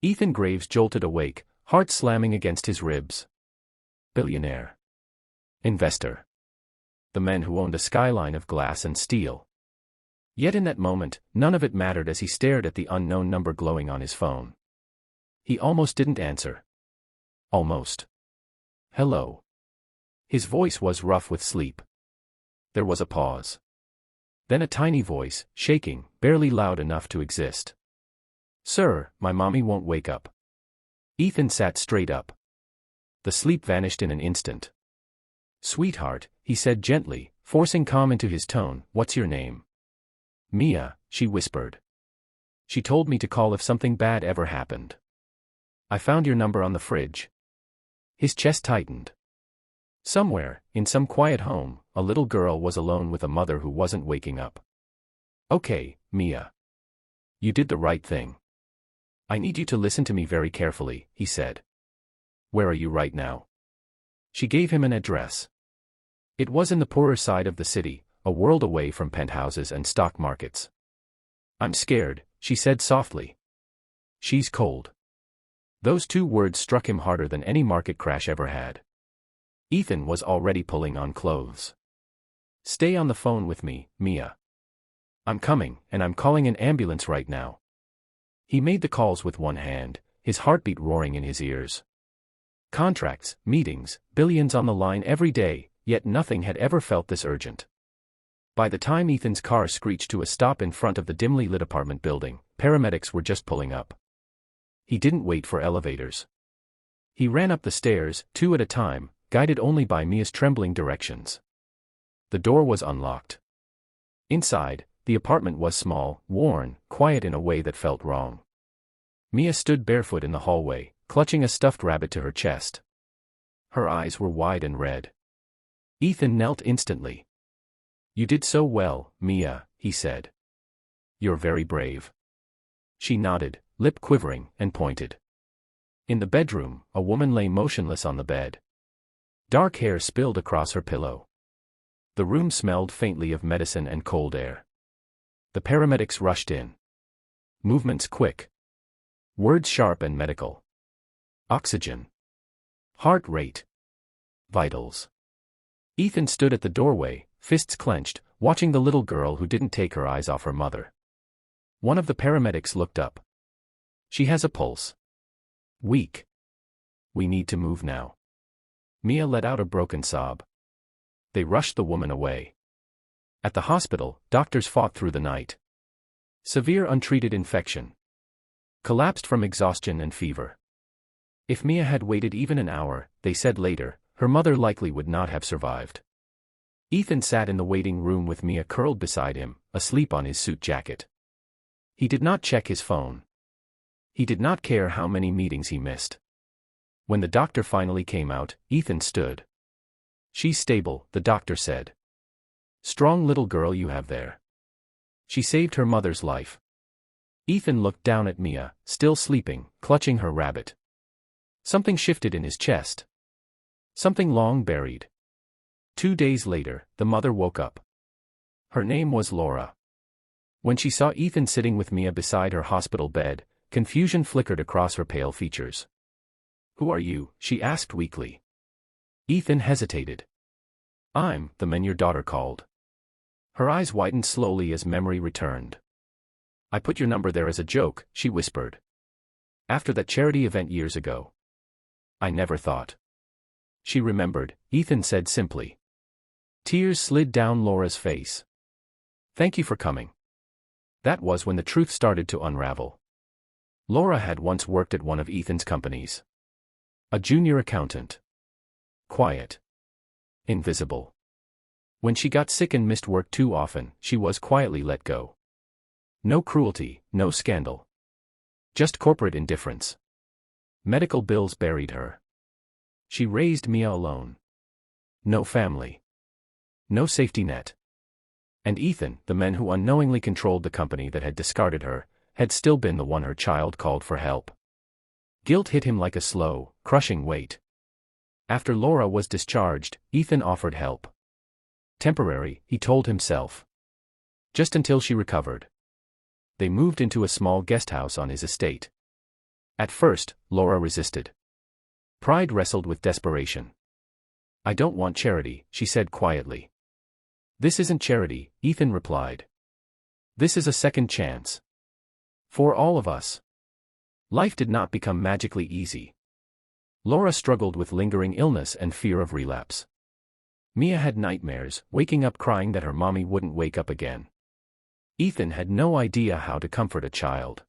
Ethan Graves jolted awake, heart slamming against his ribs. Billionaire. Investor. The man who owned a skyline of glass and steel. Yet in that moment, none of it mattered as he stared at the unknown number glowing on his phone. He almost didn't answer. Almost. Hello. His voice was rough with sleep. There was a pause. Then a tiny voice, shaking, barely loud enough to exist. Sir, my mommy won't wake up. Ethan sat straight up. The sleep vanished in an instant. Sweetheart, he said gently, forcing calm into his tone, what's your name? Mia, she whispered. She told me to call if something bad ever happened. I found your number on the fridge. His chest tightened. Somewhere, in some quiet home, a little girl was alone with a mother who wasn't waking up. Okay, Mia. You did the right thing. I need you to listen to me very carefully, he said. Where are you right now? She gave him an address. It was in the poorer side of the city, a world away from penthouses and stock markets. I'm scared, she said softly. She's cold. Those two words struck him harder than any market crash ever had. Ethan was already pulling on clothes. Stay on the phone with me, Mia. I'm coming, and I'm calling an ambulance right now. He made the calls with one hand, his heartbeat roaring in his ears. Contracts, meetings, billions on the line every day, yet nothing had ever felt this urgent. By the time Ethan's car screeched to a stop in front of the dimly lit apartment building, paramedics were just pulling up. He didn't wait for elevators. He ran up the stairs, two at a time, guided only by Mia's trembling directions. The door was unlocked. Inside, the apartment was small, worn, quiet in a way that felt wrong. Mia stood barefoot in the hallway, clutching a stuffed rabbit to her chest. Her eyes were wide and red. Ethan knelt instantly. You did so well, Mia, he said. You're very brave. She nodded, lip quivering, and pointed. In the bedroom, a woman lay motionless on the bed. Dark hair spilled across her pillow. The room smelled faintly of medicine and cold air. The paramedics rushed in. Movements quick. Words sharp and medical. Oxygen. Heart rate. Vitals. Ethan stood at the doorway, fists clenched, watching the little girl who didn't take her eyes off her mother. One of the paramedics looked up. She has a pulse. Weak. We need to move now. Mia let out a broken sob. They rushed the woman away. At the hospital, doctors fought through the night. Severe untreated infection. Collapsed from exhaustion and fever. If Mia had waited even an hour, they said later, her mother likely would not have survived. Ethan sat in the waiting room with Mia curled beside him, asleep on his suit jacket. He did not check his phone. He did not care how many meetings he missed. When the doctor finally came out, Ethan stood. She's stable, the doctor said. Strong little girl you have there. She saved her mother's life. Ethan looked down at Mia, still sleeping, clutching her rabbit. Something shifted in his chest. Something long buried. 2 days later, the mother woke up. Her name was Laura. When she saw Ethan sitting with Mia beside her hospital bed, confusion flickered across her pale features. Who are you? She asked weakly. Ethan hesitated. I'm the man your daughter called. Her eyes widened slowly as memory returned. I put your number there as a joke, she whispered. After that charity event years ago. I never thought. She remembered, Ethan said simply. Tears slid down Laura's face. Thank you for coming. That was when the truth started to unravel. Laura had once worked at one of Ethan's companies. A junior accountant. Quiet. Invisible. When she got sick and missed work too often, she was quietly let go. No cruelty, no scandal. Just corporate indifference. Medical bills buried her. She raised Mia alone. No family. No safety net. And Ethan, the man who unknowingly controlled the company that had discarded her, had still been the one her child called for help. Guilt hit him like a slow, crushing weight. After Laura was discharged, Ethan offered help. Temporary, he told himself. Just until she recovered. They moved into a small guest house on his estate. At first, Laura resisted. Pride wrestled with desperation. "I don't want charity," she said quietly. "This isn't charity," Ethan replied. "This is a second chance. For all of us." Life did not become magically easy. Laura struggled with lingering illness and fear of relapse. Mia had nightmares, waking up crying that her mommy wouldn't wake up again. Ethan had no idea how to comfort a child.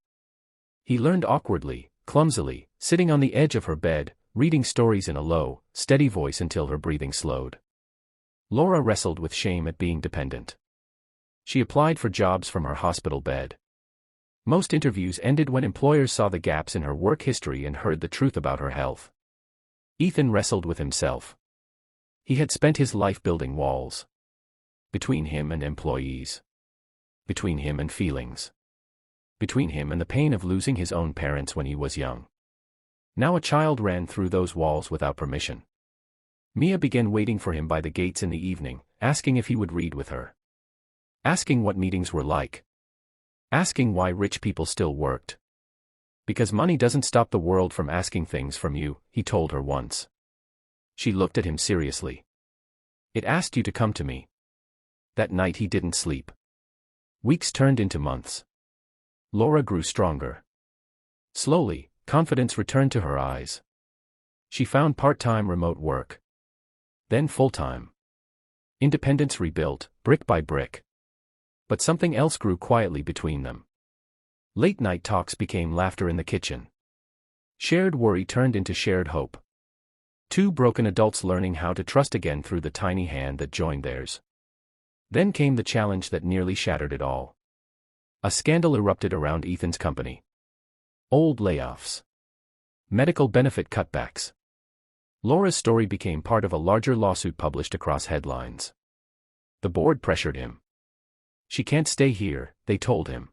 He learned awkwardly, clumsily, sitting on the edge of her bed, reading stories in a low, steady voice until her breathing slowed. Laura wrestled with shame at being dependent. She applied for jobs from her hospital bed. Most interviews ended when employers saw the gaps in her work history and heard the truth about her health. Ethan wrestled with himself. He had spent his life building walls. Between him and employees. Between him and feelings. Between him and the pain of losing his own parents when he was young. Now a child ran through those walls without permission. Mia began waiting for him by the gates in the evening, asking if he would read with her. Asking what meetings were like. Asking why rich people still worked. "Because money doesn't stop the world from asking things from you," he told her once. She looked at him seriously. "It asked you to come to me." That night he didn't sleep. Weeks turned into months. Laura grew stronger. Slowly, confidence returned to her eyes. She found part-time remote work. Then full-time. Independence rebuilt, brick by brick. But something else grew quietly between them. Late-night talks became laughter in the kitchen. Shared worry turned into shared hope. Two broken adults learning how to trust again through the tiny hand that joined theirs. Then came the challenge that nearly shattered it all. A scandal erupted around Ethan's company. Old layoffs. Medical benefit cutbacks. Laura's story became part of a larger lawsuit published across headlines. The board pressured him. "She can't stay here," they told him.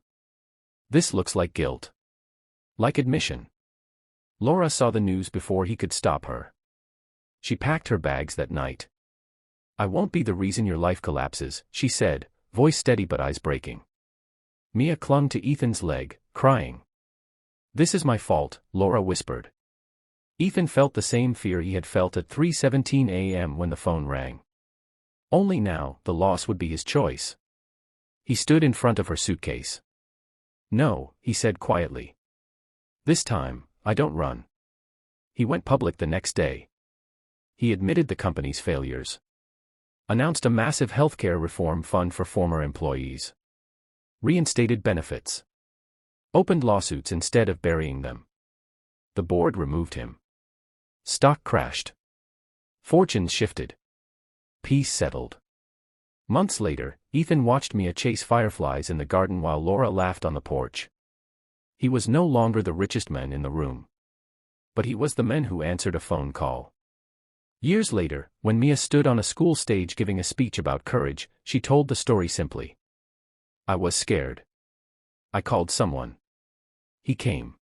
"This looks like guilt. Like admission." Laura saw the news before he could stop her. She packed her bags that night. "I won't be the reason your life collapses," she said, voice steady but eyes breaking. Mia clung to Ethan's leg, crying. "This is my fault," Laura whispered. Ethan felt the same fear he had felt at 3:17 a.m. when the phone rang. Only now, the loss would be his choice. He stood in front of her suitcase. "No," he said quietly. "This time, I don't run." He went public the next day. He admitted the company's failures. Announced a massive healthcare reform fund for former employees. Reinstated benefits. Opened lawsuits instead of burying them. The board removed him. Stock crashed. Fortunes shifted. Peace settled. Months later, Ethan watched Mia chase fireflies in the garden while Laura laughed on the porch. He was no longer the richest man in the room. But he was the man who answered a phone call. Years later, when Mia stood on a school stage giving a speech about courage, she told the story simply. "I was scared. I called someone. He came.